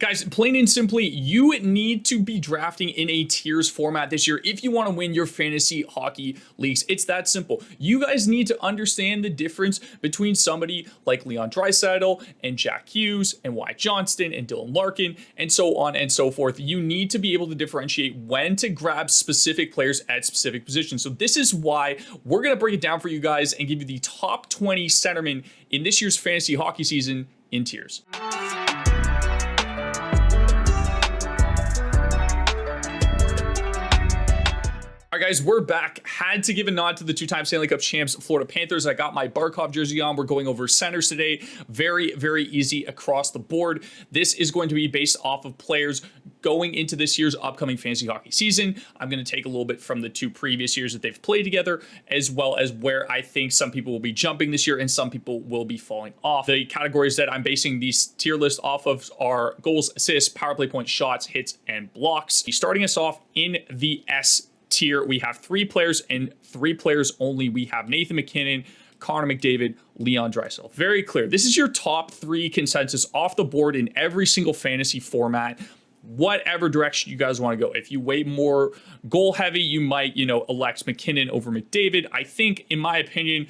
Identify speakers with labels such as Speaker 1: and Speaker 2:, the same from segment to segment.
Speaker 1: Guys, plain and simply, you need to be drafting in a tiers format this year if you want to win your fantasy hockey leagues. It's that simple. You guys need to understand the difference between somebody like Leon Draisaitl and Jack Hughes and Wyatt Johnston and Dylan Larkin and so on and so forth. You need to be able to differentiate when to grab specific players at specific positions. So this is why we're going to break it down for you guys and give you the top 20 centermen in this year's fantasy hockey season in tiers. All right, guys, we're back. Had to give a nod to the two-time Stanley Cup champs, Florida Panthers. I got my Barkov jersey on. We're going over centers today. Very, very easy across the board. This is going to be based off of players going into this year's upcoming fantasy hockey season. I'm going to take a little bit from the two previous years that they've played together, as well as where I think some people will be jumping this year and some people will be falling off. The categories that I'm basing these tier lists off of are goals, assists, power play points, shots, hits, and blocks. Starting us off in the S tier, we have three players and three players only. We have Nathan MacKinnon, Connor McDavid, Leon Draisaitl. Very clear. This is your top three consensus off the board in every single fantasy format. Whatever direction you guys want to go. If you weigh more goal heavy, you might, elect McKinnon over McDavid. I think, in my opinion,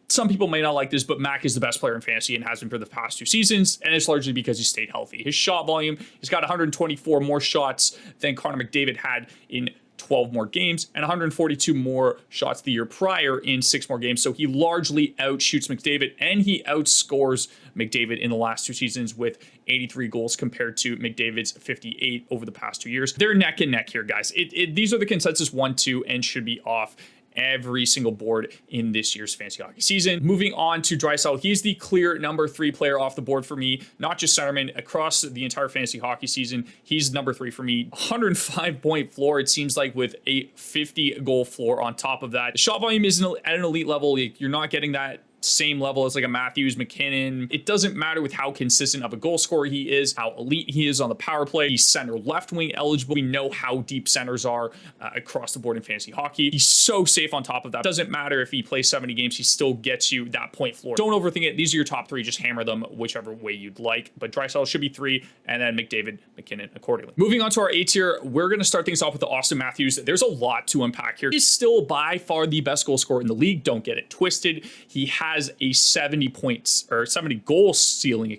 Speaker 1: some people may not like this, but Mac is the best player in fantasy and has been for the past two seasons, and it's largely because he stayed healthy. His shot volume, he's got 124 more shots than Connor McDavid had in 12 more games and 142 more shots the year prior in 6 more games. So he largely outshoots McDavid, and he outscores McDavid in the last two seasons with 83 goals compared to McDavid's 58 over the past 2 years. They're neck and neck here, guys. These are the consensus 1-2 and should be off every single board in this year's fantasy hockey season. Moving on to Draisaitl, he's the clear number 3 player off the board for me, not just centerman, across the entire fantasy hockey season. He's number 3 for me. 105 point floor, it seems like, with a 50 goal floor on top of that. The shot volume isn't at an elite level. You're not getting that same level as like a Matthews, McKinnon. It doesn't matter with how consistent of a goal scorer he is, how elite he is on the power play. He's center left wing eligible. We know how deep centers are across the board in fantasy hockey. He's so safe on top of that. Doesn't matter if he plays 70 games, he still gets you that point floor. Don't overthink it. These are your top 3. Just hammer them whichever way you'd like. But Draisaitl should be 3, and then McDavid, McKinnon accordingly. Moving on to our A tier, we're going to start things off with the Austin Matthews. There's a lot to unpack here. He's still by far the best goal scorer in the league. Don't get it twisted. He has a 70 goal ceiling,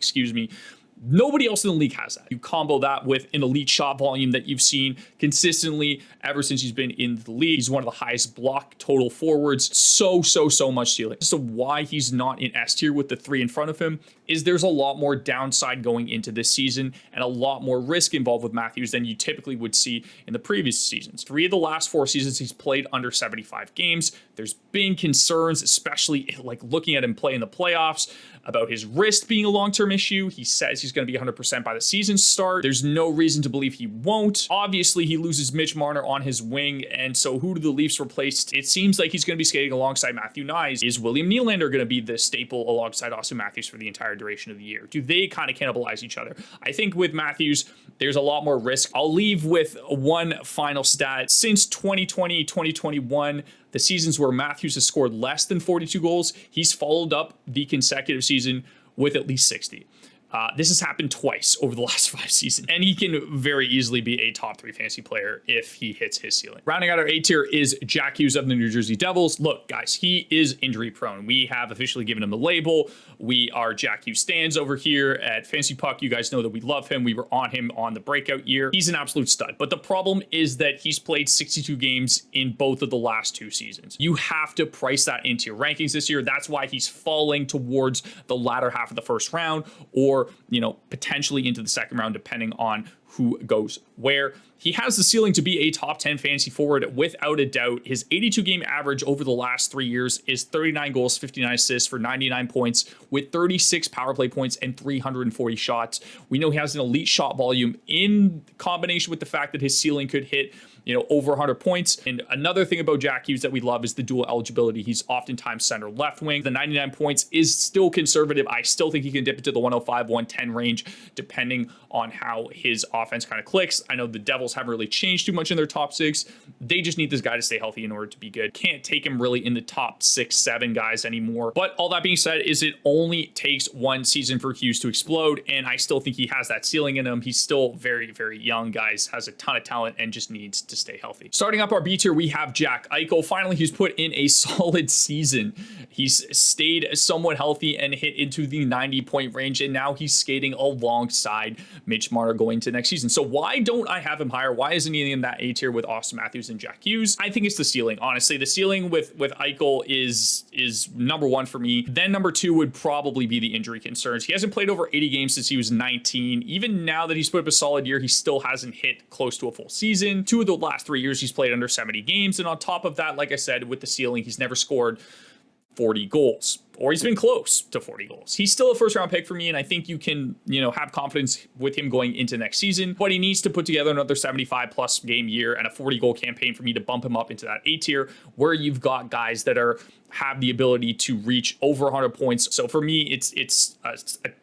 Speaker 1: Nobody else in the league has that. You combo that with an elite shot volume that you've seen consistently ever since he's been in the league. He's one of the highest block total forwards. So much ceiling. So why he's not in S tier with the 3 in front of him is there's a lot more downside going into this season and a lot more risk involved with Matthews than you typically would see in the previous seasons. 3 of the last 4 seasons, he's played under 75 games. There's been concerns, especially like looking at him play in the playoffs, about his wrist being a long-term issue. He says he's going to be 100% by the season start. There's no reason to believe he won't. Obviously, he loses Mitch Marner on his wing, and so who do the Leafs replace? It seems like he's going to be skating alongside Matthew Knies. Is William Nylander going to be the staple alongside Austin Matthews for the entire duration of the year? Do they kind of cannibalize each other? I think with Matthews, there's a lot more risk. I'll leave with one final stat. Since 2020, 2021, the seasons where Matthews has scored less than 42 goals, he's followed up the consecutive season with at least 60. This has happened twice over the last 5 seasons, and he can very easily be a top 3 fantasy player if he hits his ceiling. Rounding out our A tier is Jack Hughes of the New Jersey Devils. Look, guys, he is injury prone. We have officially given him the label. We are Jack Hughes stands over here at Fantasy Puck. You guys know that we love him. We were on him on the breakout year. He's an absolute stud, but the problem is that he's played 62 games in both of the last 2 seasons. You have to price that into your rankings this year. That's why he's falling towards the latter half of the first round, or potentially into the second round, depending on who goes where. He has the ceiling to be a top 10 fantasy forward without a doubt. His 82 game average over the last 3 years is 39 goals, 59 assists for 99 points with 36 power play points and 340 shots. We know he has an elite shot volume in combination with the fact that his ceiling could hit over 100 points. And another thing about Jack Hughes that we love is the dual eligibility. He's oftentimes center left wing. The 99 points is still conservative. I still think he can dip into the 105, 110 range, depending on how his offense kind of clicks. I know the Devils haven't really changed too much in their top 6. They just need this guy to stay healthy in order to be good. Can't take him really in the top 6, 7 guys anymore. But all that being said, is it only takes one season for Hughes to explode, and I still think he has that ceiling in him. He's still very, very young, guys, has a ton of talent, and just needs to stay healthy. Starting up our B tier, we have Jack Eichel. Finally, he's put in a solid season. He's stayed somewhat healthy and hit into the 90-point range, and now he's skating alongside Mitch Marner going to next season. So why don't I have him higher? Why isn't he in that A tier with Austin Matthews and Jack Hughes? I think it's the ceiling. Honestly, the ceiling with Eichel is number 1 for me. Then number 2 would probably be the injury concerns. He hasn't played over 80 games since he was 19. Even now that he's put up a solid year, he still hasn't hit close to a full season. 2 of the last 3 years, he's played under 70 games. And on top of that, like I said, with the ceiling, he's never scored 40 goals, or he's been close to 40 goals. He's still a first round pick for me, and I think you can, have confidence with him going into next season, but he needs to put together another 75 plus game year and a 40 goal campaign for me to bump him up into that A tier, where you've got guys that have the ability to reach over 100 points. So for me, it's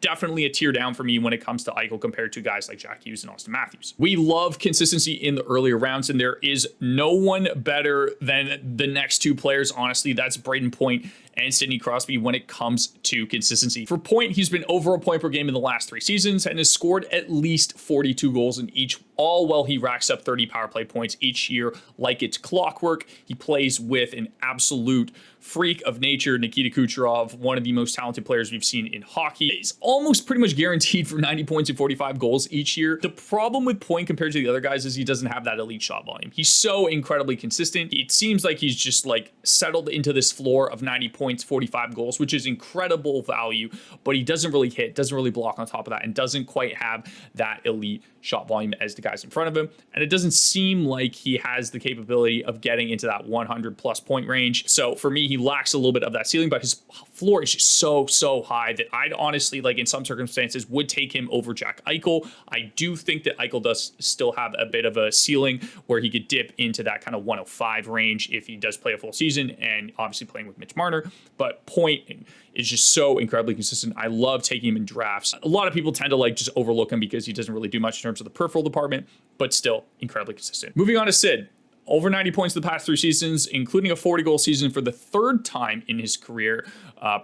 Speaker 1: definitely a tier down for me when it comes to Eichel compared to guys like Jack Hughes and Austin Matthews. We love consistency in the earlier rounds, and there is no one better than the next 2 players. Honestly, that's Braden Point and Sidney Crosby when it comes to consistency. For Point, he's been over a point per game in the last 3 seasons and has scored at least 42 goals in each, all while he racks up 30 power play points each year like it's clockwork. He plays with an absolute freak of nature, Nikita Kucherov, one of the most talented players we've seen in hockey. He's almost pretty much guaranteed for 90 points and 45 goals each year. The problem with Point compared to the other guys is he doesn't have that elite shot volume. He's so incredibly consistent. It seems like he's just settled into this floor of 90 points, 45 goals, which is incredible value, but he doesn't really hit, doesn't really block on top of that, and doesn't quite have that elite shot volume as the guys in front of him. And it doesn't seem like he has the capability of getting into that 100 plus point range. So for me, he lacks a little bit of that ceiling, but his floor is just so high that I'd honestly, in some circumstances, would take him over Jack Eichel. I do think that Eichel does still have a bit of a ceiling where he could dip into that kind of 105 range if he does play a full season, and obviously playing with Mitch Marner. But Point is just so incredibly consistent. I love taking him in drafts. A lot of people tend to just overlook him because he doesn't really do much in terms of the peripheral department, but still incredibly consistent. Moving on to Sid. Over 90 points the past 3 seasons, including a 40-goal season for the 3rd time in his career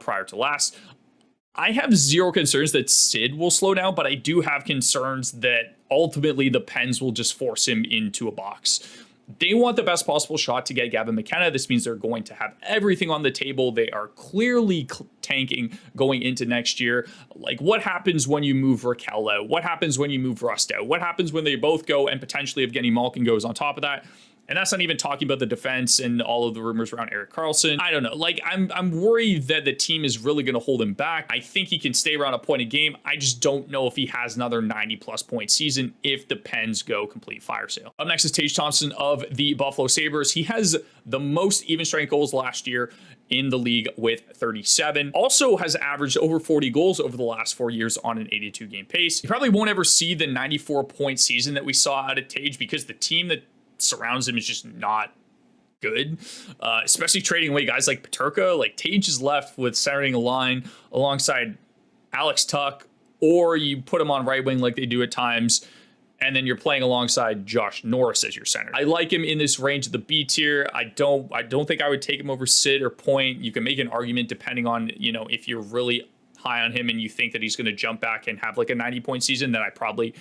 Speaker 1: prior to last. I have zero concerns that Sid will slow down, but I do have concerns that ultimately the Pens will just force him into a box. They want the best possible shot to get Gavin McKenna. This means they're going to have everything on the table. They are clearly tanking going into next year. What happens when you move Raquel out? What happens when you move Rust out? What happens when they both go, and potentially if Evgeny Malkin goes on top of that? And that's not even talking about the defense and all of the rumors around Erik Karlsson. I don't know. I'm worried that the team is really going to hold him back. I think he can stay around a point a game. I just don't know if he has another 90-plus point season if the Pens go complete fire sale. Up next is Tage Thompson of the Buffalo Sabres. He has the most even strength goals last year in the league with 37. Also has averaged over 40 goals over the last 4 years on an 82-game pace. You probably won't ever see the 94-point season that we saw out of Tage because the team that surrounds him is just not good, especially trading away guys like Peterka. Tage is left with centering a line alongside Alex Tuck, or you put him on right wing like they do at times, and then you're playing alongside Josh Norris as your center. I like him in this range of the B tier. I don't think I would take him over Sid or Point. You can make an argument depending on, if you're really high on him and you think that he's going to jump back and have a 90-point season, then I probably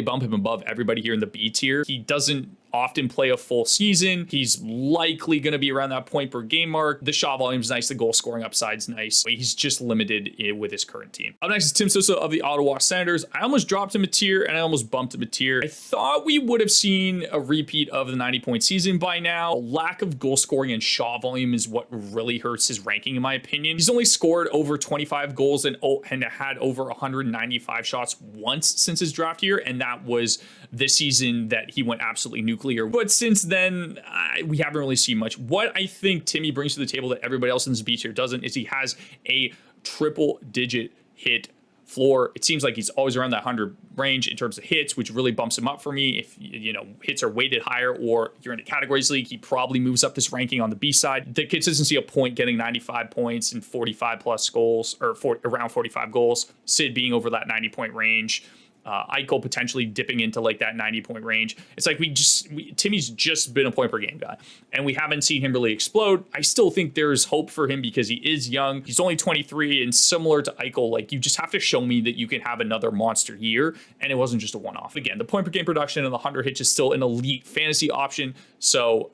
Speaker 1: bump him above everybody here in the B tier. He doesn't often play a full season. He's likely going to be around that point per game mark. The shot volume's nice. The goal scoring upside's nice. He's just limited with his current team. Up next is Tim Sosa of the Ottawa Senators. I almost dropped him a tier and I almost bumped him a tier. I thought we would have seen a repeat of the 90-point season by now. Lack of goal scoring and shot volume is what really hurts his ranking, in my opinion. He's only scored over 25 goals and had over 195 shots once since his draft year, and that was the season that he went absolutely nuclear. But since then, we haven't really seen much. What I think Timmy brings to the table that everybody else in this B tier doesn't is he has a triple-digit hit floor. It seems like he's always around that 100 range in terms of hits, which really bumps him up for me. If hits are weighted higher or you're in a categories league, he probably moves up this ranking on the B side. The consistency of Point getting 95 points and 45 plus goals, or around 45 goals, Sid being over that 90-point range. Eichel potentially dipping into like that 90-point range. It's like Timmy's just been a point per game guy, and we haven't seen him really explode. I still think there's hope for him because he is young. He's only 23, and similar to Eichel, like you just have to show me that you can have another monster year, and it wasn't just a one-off. Again, the point per game production and the 100 hits is still an elite fantasy option, so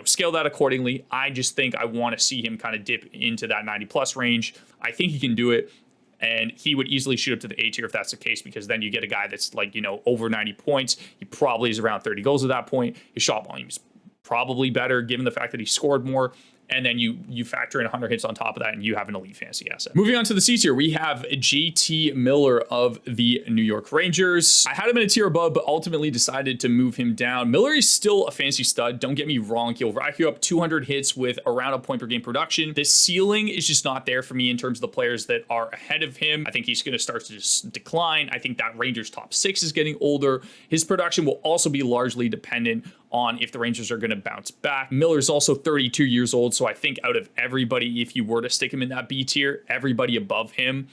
Speaker 1: scale that accordingly. I just think I want to see him kind of dip into that 90+ range. I think he can do it. And he would easily shoot up to the A tier if that's the case, because then you get a guy that's like, over 90 points. He probably is around 30 goals at that point. His shot volume is probably better given the fact that he scored more. And then you factor in 100 hits on top of that, and you have an elite fantasy asset. Moving on to the C tier, we have JT Miller of the New York Rangers. I had him in a tier above, but ultimately decided to move him down. Miller is still a fantasy stud. Don't get me wrong. He'll rack you up 200 hits with around a point per game production. The ceiling is just not there for me in terms of the players that are ahead of him. I think he's going to start to just decline. I think that Rangers top 6 is getting older. His production will also be largely dependent on if the Rangers are going to bounce back. Miller's also 32 years old, so I think out of everybody, if you were to stick him in that B tier, everybody above him,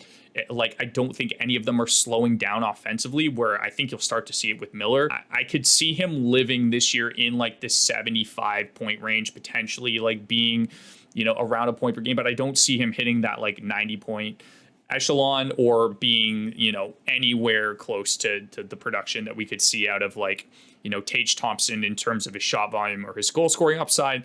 Speaker 1: like I don't think any of them are slowing down offensively, where I think you'll start to see it with Miller. I could see him living this year in like the 75-point range, potentially like being, around a point per game, but I don't see him hitting that like 90-point echelon or being, anywhere close to the production that we could see out of like, Tage Thompson in terms of his shot volume or his goal scoring upside.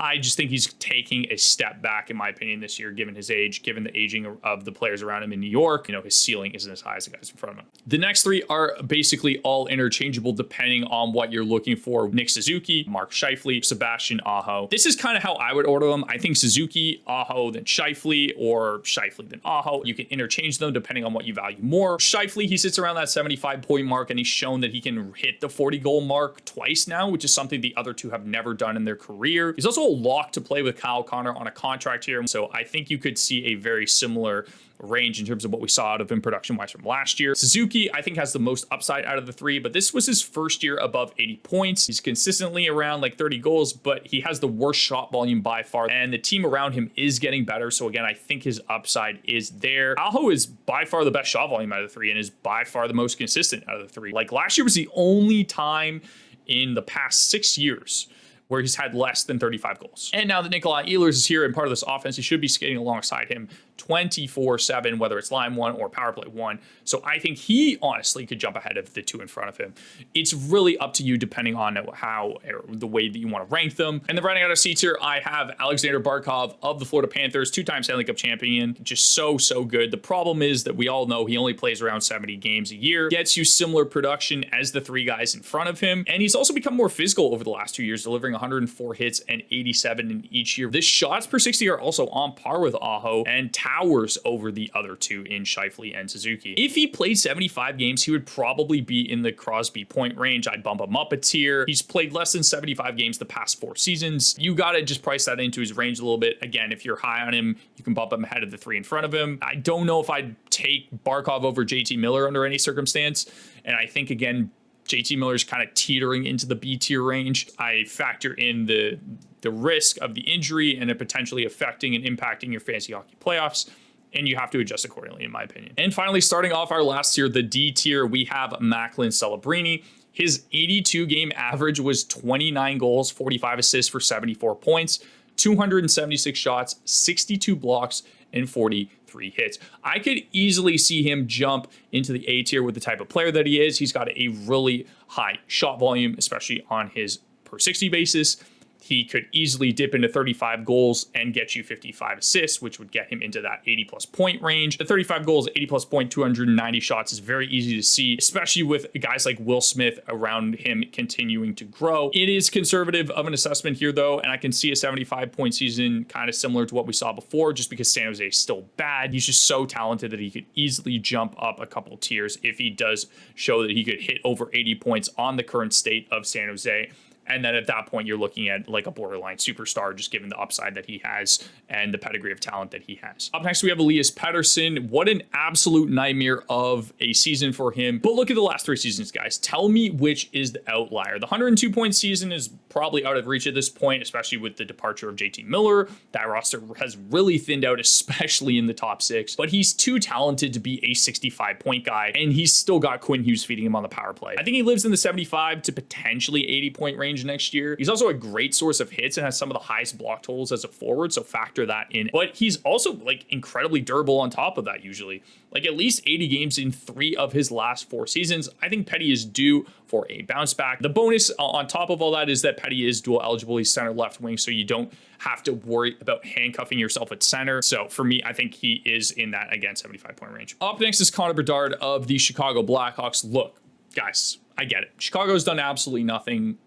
Speaker 1: I just think he's taking a step back, in my opinion, this year, given his age, given the aging of the players around him in New York. His ceiling isn't as high as the guys in front of him. The next 3 are basically all interchangeable depending on what you're looking for. Nick Suzuki, Mark Scheifele, Sebastian Aho. This is kind of how I would order them. I think Suzuki, Aho, then Scheifele, or Scheifele, then Aho. You can interchange them depending on what you value more. Scheifele, he sits around that 75-point mark, and he's shown that he can hit the 40-goal mark twice now, which is something the other 2 have never done in their career. He's also a lock to play with Kyle Connor on a contract here. So I think you could see a very similar range in terms of what we saw out of him production-wise from last year. Suzuki, I think, has the most upside out of the 3, but this was his first year above 80 points. He's consistently around like 30 goals, but he has the worst shot volume by far, and the team around him is getting better. So again, I think his upside is there. Aho is by far the best shot volume out of the 3 and is by far the most consistent out of the 3. Like last year was the only time in the past 6 years where he's had less than 35 goals. And now that Nikolai Ehlers is here and part of this offense, he should be skating alongside him 24/7, whether it's line 1 or power play 1. So I think he honestly could jump ahead of the 2 in front of him. It's really up to you depending on how or the way that you want to rank them. And then running out of C tier, I have Alexander Barkov of the Florida Panthers, 2-time Stanley Cup champion. Just so good. The problem is that we all know he only plays around 70 games a year, gets you similar production as the 3 guys in front of him, and he's also become more physical over the last 2 years, delivering 104 hits and 87 in each year. His shots per 60 are also on par with Aho and towers over the other 2 in Scheifele and Suzuki. If he played 75 games, he would probably be in the Crosby point range. I'd bump him up a tier. He's played less than 75 games the past 4 seasons. You got to just price that into his range a little bit. Again, if you're high on him, you can bump him ahead of the 3 in front of him. I don't know if I'd take Barkov over JT Miller under any circumstance. And I think, again, JT Miller's kind of teetering into the B tier range. I factor in the risk of the injury and it potentially affecting and impacting your fantasy hockey playoffs, and you have to adjust accordingly, in my opinion. And finally, starting off our last tier, the D tier, we have Macklin Celebrini. His 82-game average was 29 goals, 45 assists for 74 points, 276 shots, 62 blocks, and 43 hits. I could easily see him jump into the A tier with the type of player that he is. He's got a really high shot volume, especially on his per 60 basis. He could easily dip into 35 goals and get you 55 assists, which would get him into that 80+ point range. The 35 goals, 80+ point, 290 shots is very easy to see, especially with guys like Will Smith around him continuing to grow. It is conservative of an assessment here, though, and I can see a 75-point season kind of similar to what we saw before, just because San Jose is still bad. He's just so talented that he could easily jump up a couple tiers if he does show that he could hit over 80 points on the current state of San Jose. And then at that point, you're looking at like a borderline superstar, just given the upside that he has and the pedigree of talent that he has. Up next, we have Elias Pettersson. What an absolute nightmare of a season for him. But look at the last 3 seasons, guys. Tell me which is the outlier. The 102-point season is probably out of reach at this point, especially with the departure of JT Miller. That roster has really thinned out, especially in the top 6. But he's too talented to be a 65-point guy, and he's still got Quinn Hughes feeding him on the power play. I think he lives in the 75 to potentially 80-point range next year. He's also a great source of hits and has some of the highest block totals as a forward, so factor that in. But he's also like incredibly durable on top of that usually. Like at least 80 games in 3 of his last 4 seasons. I think Petty is due for a bounce back. The bonus on top of all that is that Petty is dual eligible. He's center left wing, so you don't have to worry about handcuffing yourself at center. So for me, I think he is in that, again, 75-point range. Up next is Connor Bedard of the Chicago Blackhawks. Look, guys, I get it. Chicago's done absolutely nothing.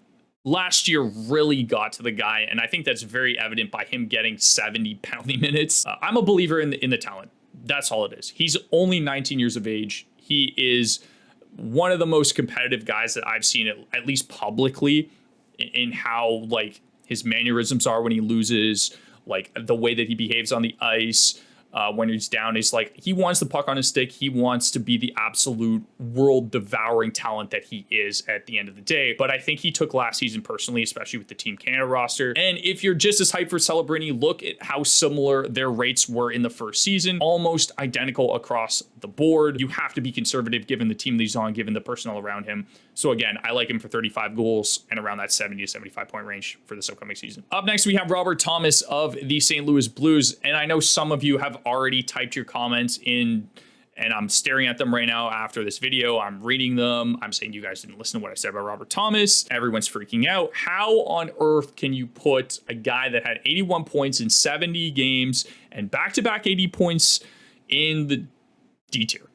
Speaker 1: Last year really got to the guy, and I think that's very evident by him getting 70 penalty minutes. I'm a believer in the talent. That's all it is. He's only 19 years of age. He is one of the most competitive guys that I've seen, at least publicly, in how like his mannerisms are when he loses, like the way that he behaves on the ice. When he's down, he's like, he wants the puck on his stick. He wants to be the absolute world devouring talent that he is at the end of the day. But I think he took last season personally, especially with the Team Canada roster. And if you're just as hyped for Celebrini, look at how similar their rates were in the first season, almost identical across the board. You have to be conservative given the team that he's on, given the personnel around him. So again, I like him for 35 goals and around that 70 to 75 point range for this upcoming season. Up next, we have Robert Thomas of the St. Louis Blues. And I know some of you have already typed your comments in, and I'm staring at them right now after this video. I'm reading them. I'm saying you guys didn't listen to what I said about Robert Thomas. Everyone's freaking out. How on earth can you put a guy that had 81 points in 70 games and back-to-back 80 points in the D tier?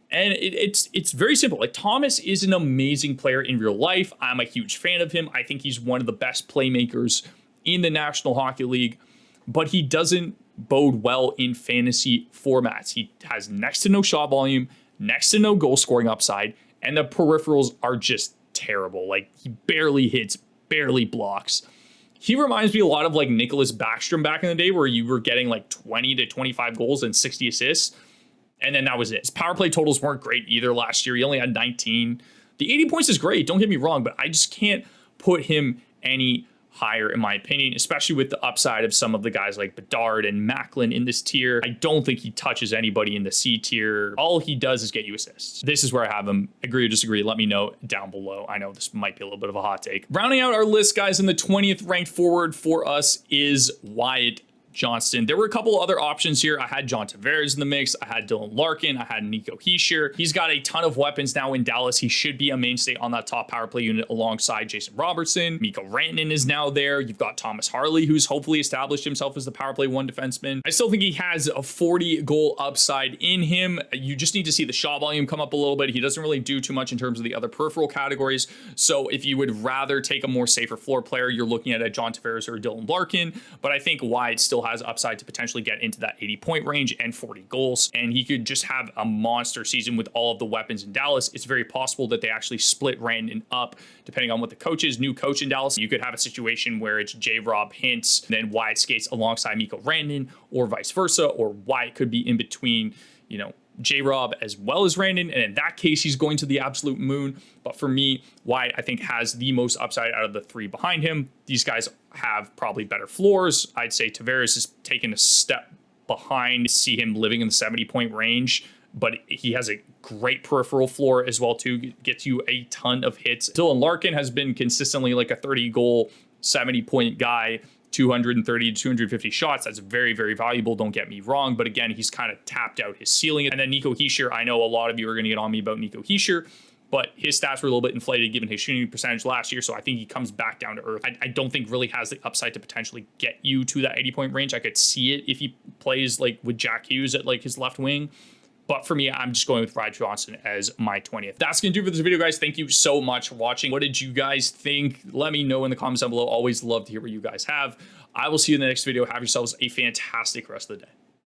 Speaker 1: And it's very simple. Like, Thomas is an amazing player in real life. I'm a huge fan of him. I think he's one of the best playmakers in the National Hockey League, but he doesn't bode well in fantasy formats. He has next to no shot volume, next to no goal scoring upside, and the peripherals are just terrible. Like, he barely hits, barely blocks. He reminds me a lot of like Nicholas Backstrom back in the day, where you were getting like 20 to 25 goals and 60 assists. And then that was it. His power play totals weren't great either last year. He only had 19. The 80 points is great, don't get me wrong, but I just can't put him any higher in my opinion, especially with the upside of some of the guys like Bedard and Macklin in this tier. I don't think he touches anybody in the C tier. All he does is get you assists. This is where I have him. Agree or disagree, let me know down below. I know this might be a little bit of a hot take. Rounding out our list, guys, in the 20th ranked forward for us is Wyatt Johnston. There were a couple other options here. I had John Tavares in the mix. I had Dylan Larkin. I had Nico Hischier. He's got a ton of weapons now in Dallas. He should be a mainstay on that top power play unit alongside Jason Robertson. Mikko Rantanen is now there. You've got Thomas Harley, who's hopefully established himself as the power play 1 defenseman. I still think he has a 40 goal upside in him. You just need to see the shot volume come up a little bit. He doesn't really do too much in terms of the other peripheral categories. So if you would rather take a more safer floor player, you're looking at a John Tavares or a Dylan Larkin. But I think Wyatt still has upside to potentially get into that 80-point range and 40 goals. And he could just have a monster season with all of the weapons in Dallas. It's very possible that they actually split Rantanen up, depending on what the coach is. New coach in Dallas, you could have a situation where it's J-Rob Hintz, then Wyatt skates alongside Mikko Rantanen, or vice versa, or Wyatt could be in between, you know, J-Rob as well as Rantanen, and in that case, he's going to the absolute moon. But for me, Wyatt, I think, has the most upside out of the 3 behind him. These guys have probably better floors. I'd say Tavares has taken a step behind. See him living in the 70-point range, but he has a great peripheral floor as well, too. Gets you a ton of hits. Dylan Larkin has been consistently like a 30-goal, 70-point guy. 230 to 250 shots. That's very, very valuable. Don't get me wrong. But again, he's kind of tapped out his ceiling. And then Nico Hischier, I know a lot of you are going to get on me about Nico Hischier, but his stats were a little bit inflated given his shooting percentage last year. So I think he comes back down to earth. I don't think really has the upside to potentially get you to that 80-point range. I could see it if he plays like with Jack Hughes at like his left wing. But for me, I'm just going with Wyatt Johnston as my 20th. That's going to do for this video, guys. Thank you so much for watching. What did you guys think? Let me know in the comments down below. Always love to hear what you guys have. I will see you in the next video. Have yourselves a fantastic rest of the day.